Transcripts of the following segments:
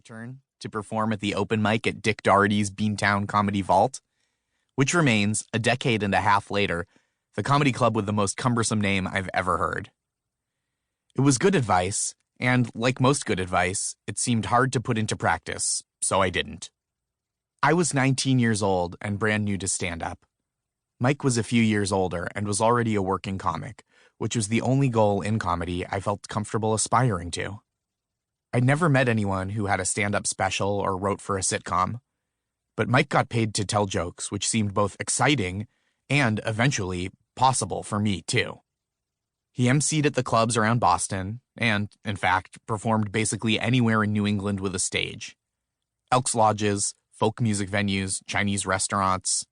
turn to perform at the open mic at Dick Doherty's Beantown Comedy Vault, which remains, a decade and a half later, the comedy club with the most cumbersome name I've ever heard. It was good advice, and like most good advice, it seemed hard to put into practice, so I didn't. I was 19 years old and brand new to stand-up. Mike was a few years older and was already a working comic, which was the only goal in comedy I felt comfortable aspiring to. I'd never met anyone who had a stand-up special or wrote for a sitcom, but Mike got paid to tell jokes, which seemed both exciting and, eventually, possible for me, too. He emceed at the clubs around Boston and, in fact, performed basically anywhere in New England with a stage. Elks Lodges, folk music venues, Chinese restaurants.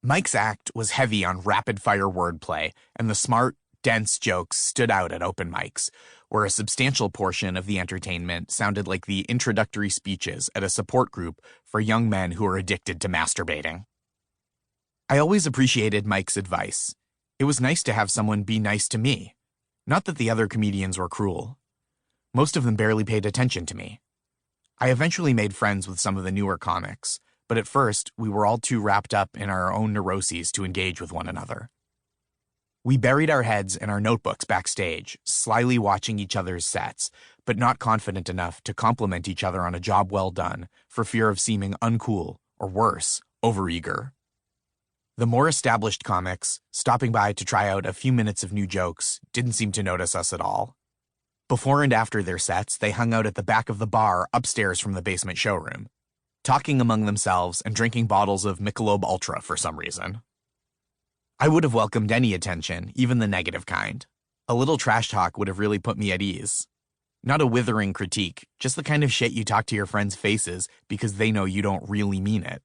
Mike's act was heavy on rapid-fire wordplay, and the smart, dense jokes stood out at open mics, where a substantial portion of the entertainment sounded like the introductory speeches at a support group for young men who are addicted to masturbating. I always appreciated Mike's advice. It was nice to have someone be nice to me. Not that the other comedians were cruel. Most of them barely paid attention to me. I eventually made friends with some of the newer comics, but at first we were all too wrapped up in our own neuroses to engage with one another. We buried our heads in our notebooks backstage, slyly watching each other's sets, but not confident enough to compliment each other on a job well done for fear of seeming uncool, or worse, overeager. The more established comics, stopping by to try out a few minutes of new jokes, didn't seem to notice us at all. Before and after their sets, they hung out at the back of the bar upstairs from the basement showroom, talking among themselves and drinking bottles of Michelob Ultra for some reason. I would have welcomed any attention, even the negative kind. A little trash talk would have really put me at ease. Not a withering critique, just the kind of shit you talk to your friends' faces because they know you don't really mean it.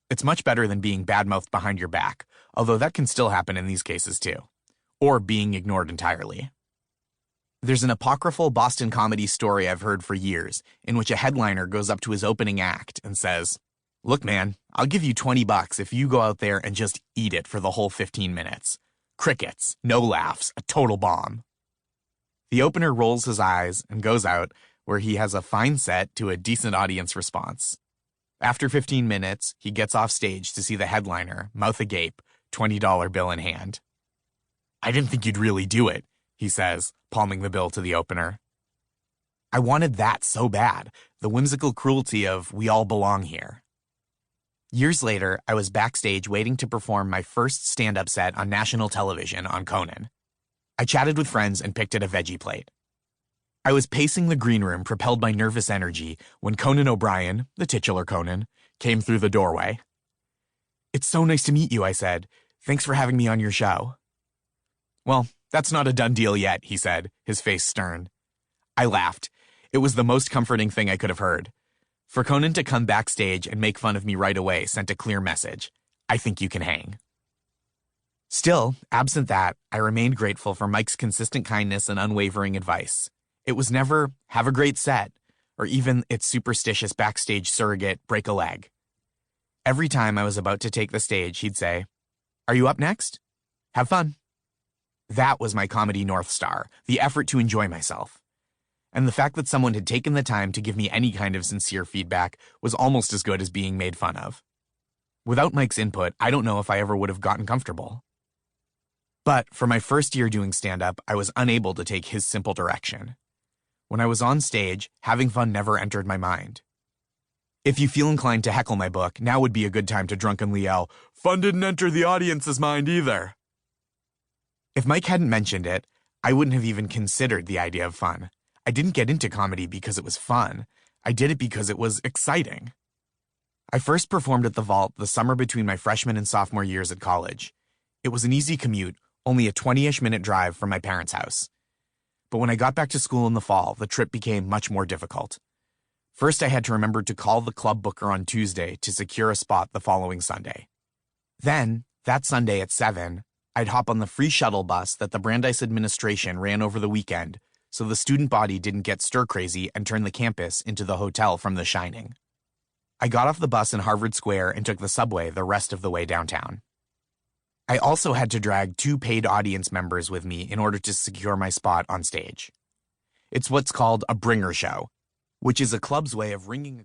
It's much better than being badmouthed behind your back, although that can still happen in these cases too. Or being ignored entirely. There's an apocryphal Boston comedy story I've heard for years, in which a headliner goes up to his opening act and says, "Look, man, I'll give you $20 if you go out there and just eat it for the whole 15 minutes. Crickets, no laughs, a total bomb." The opener rolls his eyes and goes out, where he has a fine set to a decent audience response. After 15 minutes, he gets off stage to see the headliner, mouth agape, $20 bill in hand. "I didn't think you'd really do it," he says, palming the bill to the opener. I wanted that so bad, the whimsical cruelty of "we all belong here." Years later, I was backstage waiting to perform my first stand-up set on national television on Conan. I chatted with friends and picked at a veggie plate. I was pacing the green room propelled by nervous energy when Conan O'Brien, the titular Conan, came through the doorway. "It's so nice to meet you," I said. "Thanks for having me on your show." "Well, that's not a done deal yet," he said, his face stern. I laughed. It was the most comforting thing I could have heard. For Conan to come backstage and make fun of me right away sent a clear message. I think you can hang. Still, absent that, I remained grateful for Mike's consistent kindness and unwavering advice. It was never, "have a great set," or even its superstitious backstage surrogate, "break a leg." Every time I was about to take the stage, he'd say, "Are you up next? Have fun." That was my comedy North Star, the effort to enjoy myself. And the fact that someone had taken the time to give me any kind of sincere feedback was almost as good as being made fun of. Without Mike's input, I don't know if I ever would have gotten comfortable. But for my first year doing stand-up, I was unable to take his simple direction. When I was on stage, having fun never entered my mind. If you feel inclined to heckle my book, now would be a good time to drunkenly yell, "Fun didn't enter the audience's mind either." If Mike hadn't mentioned it, I wouldn't have even considered the idea of fun. I didn't get into comedy because it was fun. I did it because it was exciting. I first performed at the Vault the summer between my freshman and sophomore years at college. It was an easy commute, only a 20-ish minute drive from my parents' house. But when I got back to school in the fall, the trip became much more difficult. First, I had to remember to call the club booker on Tuesday to secure a spot the following Sunday. Then, that Sunday at 7, I'd hop on the free shuttle bus that the Brandeis administration ran over the weekend, so the student body didn't get stir-crazy and turn the campus into the hotel from The Shining. I got off the bus in Harvard Square and took the subway the rest of the way downtown. I also had to drag 2 paid audience members with me in order to secure my spot on stage. It's what's called a bringer show. which is a club's way of ringing a